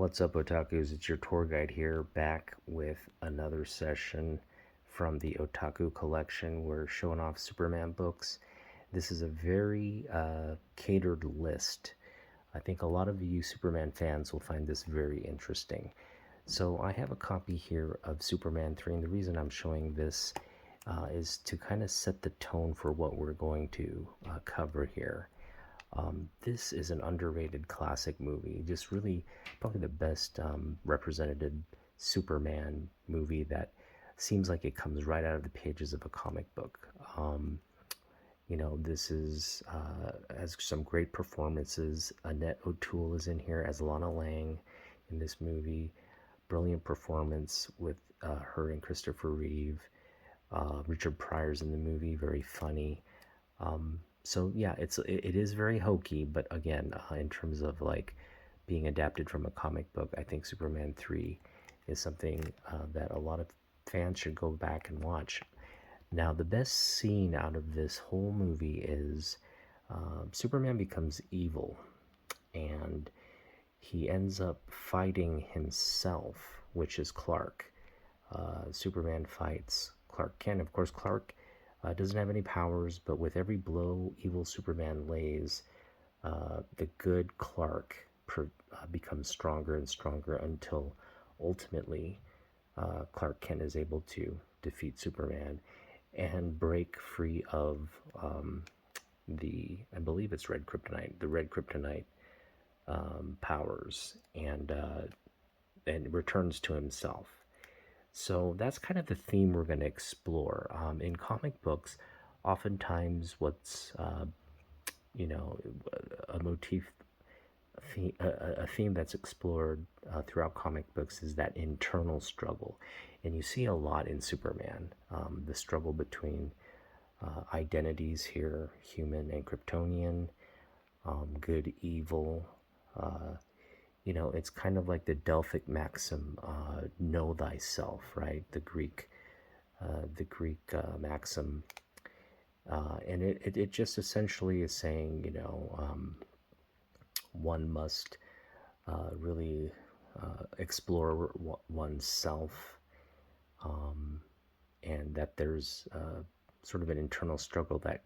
What's up, otakus? It's your tour guide here, back with another session from the Otaku collection. We're showing off Superman books. This is a very catered list. I think a lot of you Superman fans will find this very interesting. So I have a copy here of Superman 3, and the reason I'm showing this is to kind of set the tone for what we're going to cover here. This is an underrated classic movie, just really probably the best represented Superman movie that seems like it comes right out of the pages of a comic book. This is has some great performances. Annette O'Toole is in here as Lana Lang in this movie. Brilliant performance with her and Christopher Reeve. Richard Pryor's in the movie, very funny. So yeah, it is very hokey, but again, in terms of like being adapted from a comic book, I think Superman 3 is something that a lot of fans should go back and watch. Now, the best scene out of this whole movie is Superman becomes evil, and he ends up fighting himself, which is Clark. Superman fights Clark Kent. Of course, Clark doesn't have any powers, but with every blow evil Superman lays, the good Clark becomes stronger and stronger until ultimately Clark Kent is able to defeat Superman and break free of I believe it's the red kryptonite powers, and returns to himself. So that's kind of the theme we're going to explore. In comic books, oftentimes what's, a motif, a theme that's explored throughout comic books is that internal struggle. And you see a lot in Superman, the struggle between identities here, human and Kryptonian, good, evil. It's kind of like the Delphic maxim, know thyself, right? The Greek maxim, and it just essentially is saying, one must really explore oneself, and that there's sort of an internal struggle that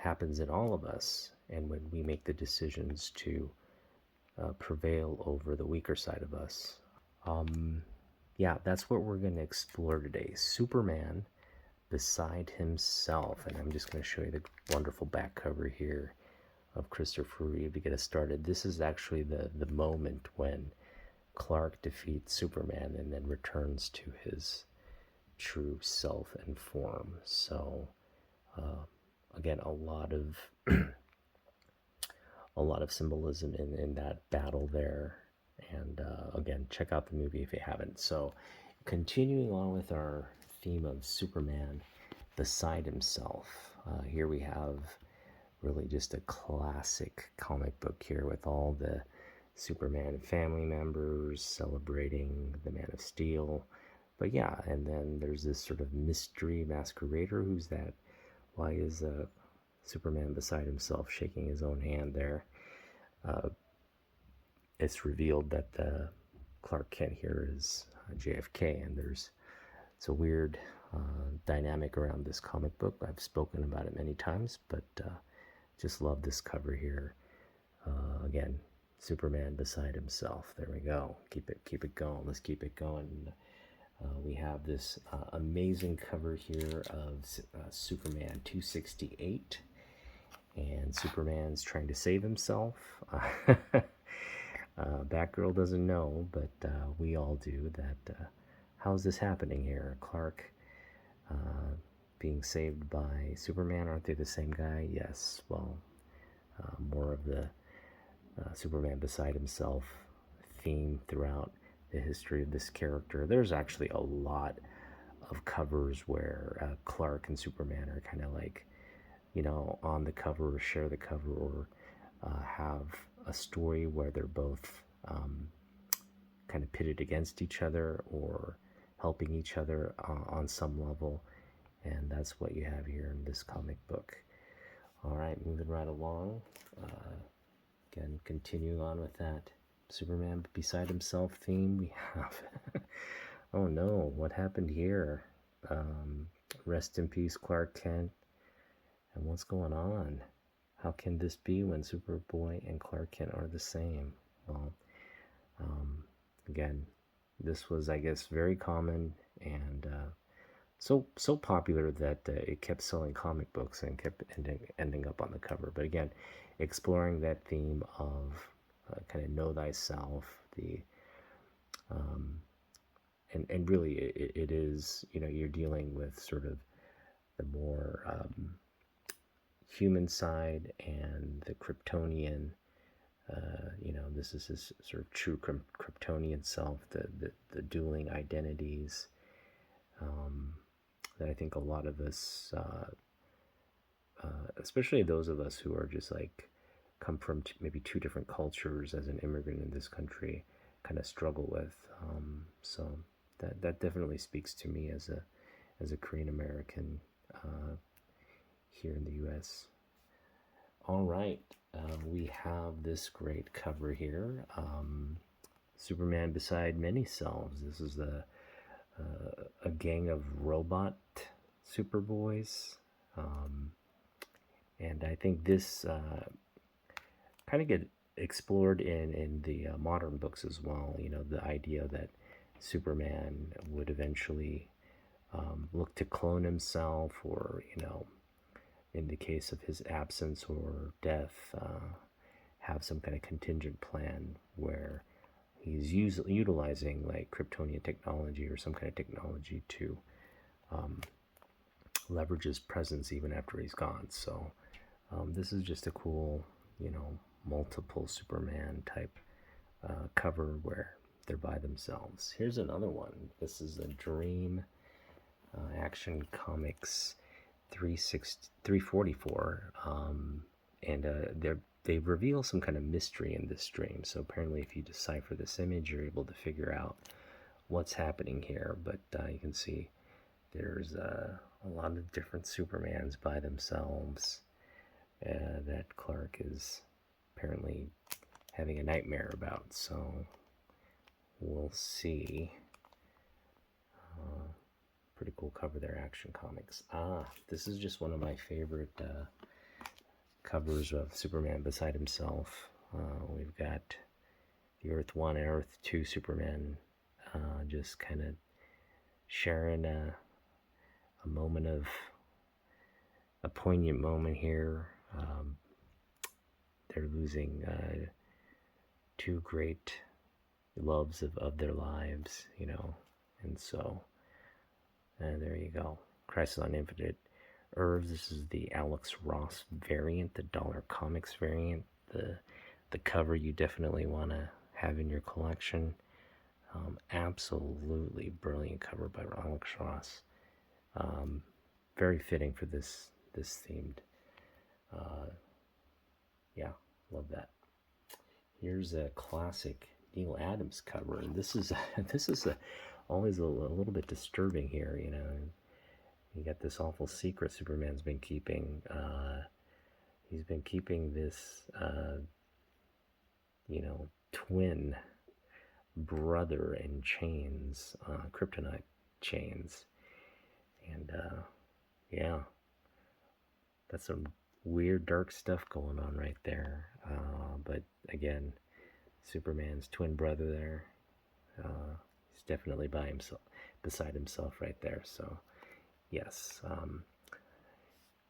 happens in all of us, and when we make the decisions to prevail over the weaker side of us. Yeah, that's what we're going to explore today. Superman beside himself. And I'm just going to show you the wonderful back cover here of Christopher Reeve to get us started. This is actually the moment when Clark defeats Superman and then returns to his true self and form. So, again, a lot of a lot of symbolism in that battle there. And again, check out the movie if you haven't. So, continuing on with our theme of Superman beside himself, here we have really just a classic comic book here with all the Superman family members celebrating the Man of Steel. But yeah, and then there's this sort of mystery masquerader. Who's that? Why is Superman beside himself shaking his own hand there? It's revealed that Clark Kent here is JFK, and it's a weird dynamic around this comic book. I've spoken about it many times, but just love this cover here. Again, Superman beside himself. There we go. Keep it going. Let's keep it going. We have this amazing cover here of Superman 268, and Superman's trying to save himself. Batgirl doesn't know, but we all do. That how's this happening here? Clark being saved by Superman. Aren't they the same guy? Yes. Well, more of the Superman beside himself theme throughout the history of this character. There's actually a lot of covers where Clark and Superman are kind of like, on the cover, or share the cover, or have a story where they're both kind of pitted against each other or helping each other on some level. And that's what you have here in this comic book. All right, moving right along. Again, continuing on with that. Superman beside himself theme. We have, oh no, what happened here? Um, Rest in peace, Clark Kent. And what's going on? How can this be when Superboy and Clark Kent are the same? Well, um, again, this was, I guess, very common and so popular that it kept selling comic books and kept ending up on the cover. But again, exploring that theme of kind of know thyself, the um, and really it is, you know, you're dealing with sort of the more human side and the Kryptonian. You know, this is his sort of true Kryptonian self, the dueling identities that I think a lot of us, especially those of us who are just like come from maybe two different cultures as an immigrant in this country, kind of struggle with. So that definitely speaks to me as a Korean American here in the U.S. All right, we have this great cover here. Superman beside many selves. This is a gang of robot Superboys. And I think this kind of get explored in the modern books as well. You know, the idea that Superman would eventually look to clone himself, or, you know, in the case of his absence or death, have some kind of contingent plan where he's utilizing like Kryptonian technology or some kind of technology to leverage his presence even after he's gone. So this is just a cool, you know, multiple Superman type cover where they're by themselves. Here's another one. This is a Dream Action Comics 344, and they reveal some kind of mystery in this dream. So apparently, if you decipher this image, you're able to figure out what's happening here. But you can see there's a lot of different Supermans by themselves that Clark is apparently having a nightmare about. So we'll see. Pretty cool cover there, Action Comics. This is just one of my favorite covers of Superman beside himself. We've got the Earth 1 and Earth 2 Superman just kind of sharing a moment of a poignant moment here. They're losing two great loves of their lives, you know, and so there you go. Crisis on Infinite Earths. This is the Alex Ross variant, the Dollar Comics variant. The cover you definitely want to have in your collection. Absolutely brilliant cover by Alex Ross. Very fitting for this themed. Yeah, love that. Here's a classic Neil Adams cover, and this is always a little bit disturbing here. You know, you got this awful secret Superman's been keeping. He's been keeping this, you know, twin brother in chains, kryptonite chains, and yeah, that's some weird dark stuff going on right there. But again, Superman's twin brother there. He's definitely by himself, beside himself right there. So yes,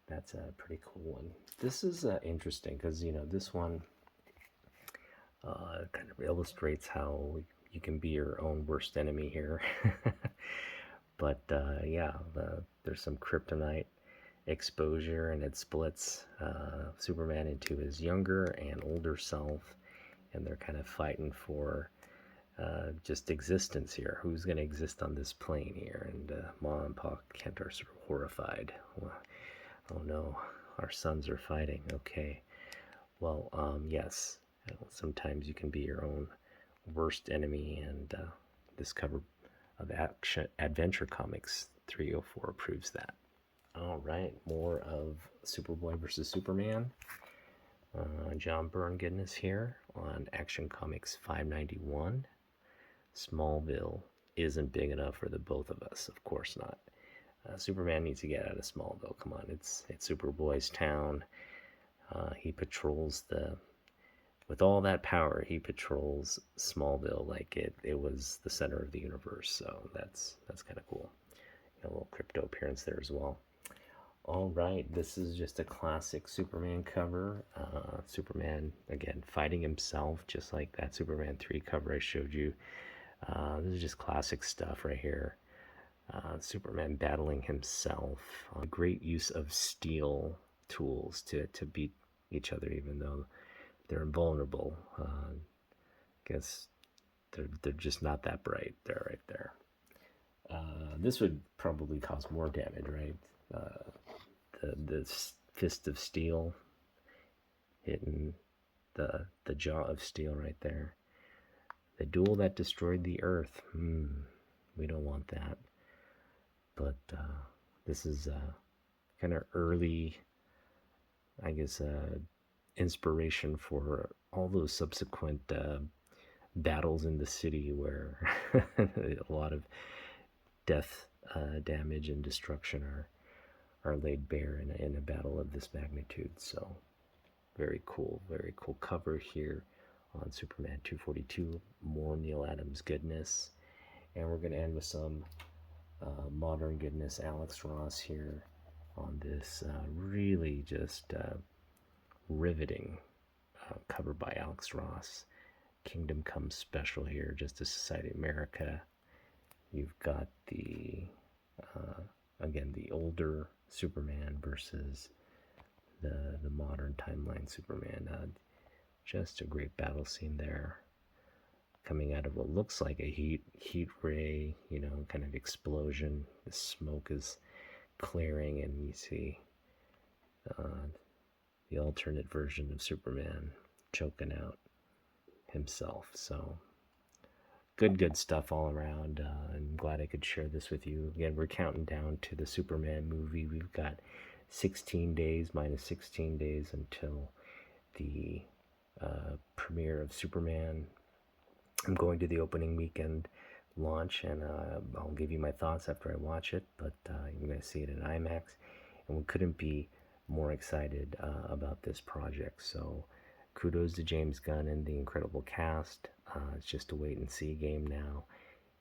that's a pretty cool one. This is interesting because, you know, this one kind of illustrates how you can be your own worst enemy here. But yeah, there's some kryptonite exposure, and it splits Superman into his younger and older self, and they're kind of fighting for just existence here. Who's going to exist on this plane here? And Mom and Pa Kent are sort of horrified. Well, oh no, our sons are fighting. Okay, well, yes, sometimes you can be your own worst enemy, and this cover of Action Adventure Comics 304 proves that. All right, more of Superboy versus Superman. John Byrne goodness here on Action Comics 591. Smallville isn't big enough for the both of us, of course not. Superman needs to get out of Smallville. Come on, it's Superboy's town. He patrols with all that power. He patrols Smallville like it was the center of the universe. So that's kind of cool. A little crypto appearance there as well. All right, this is just a classic Superman cover. Superman, again, fighting himself, just like that Superman 3 cover I showed you. This is just classic stuff right here. Superman battling himself. Great use of steel tools to beat each other, even though they're invulnerable. Guess they're just not that bright. They're right there. This would probably cause more damage, right? The fist of steel hitting the jaw of steel right there. The duel that destroyed the Earth. We don't want that. But this is kind of early, I guess, inspiration for all those subsequent battles in the city where a lot of death, damage, and destruction are laid bare in a battle of this magnitude. So very cool cover here on Superman 242. More Neil Adams goodness, and we're going to end with some modern goodness. Alex Ross here on this really just riveting cover by Alex Ross. Kingdom Come special here, Justice Society America. You've got again, the older Superman versus the modern timeline Superman. Just a great battle scene there, coming out of what looks like a heat ray, kind of explosion. The smoke is clearing, and you see the alternate version of Superman choking out himself. So good stuff all around. I'm glad I could share this with you. Again, we're counting down to the Superman movie. We've got 16 days, minus 16 days until the premiere of Superman. I'm going to the opening weekend launch, and I'll give you my thoughts after I watch it, but you're going to see it in IMAX, and we couldn't be more excited about this project. So kudos to James Gunn and the incredible cast. It's just a wait and see game now,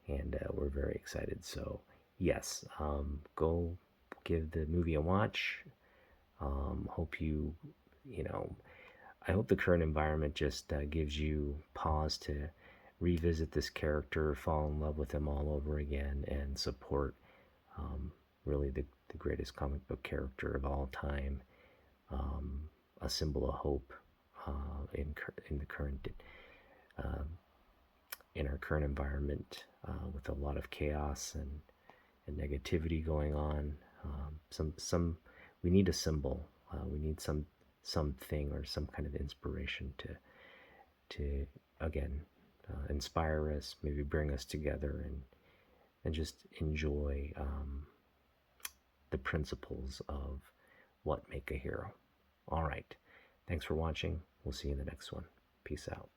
and we're very excited. So yes, go give the movie a watch. I hope the current environment just gives you pause to revisit this character, fall in love with him all over again, and support really the greatest comic book character of all time, a symbol of hope in the current in our current environment, with a lot of chaos and negativity going on. We need a symbol. We need something or some kind of inspiration to again inspire us, maybe bring us together, and just enjoy the principles of what make a hero. All right. Thanks for watching. We'll see you in the next one. Peace out.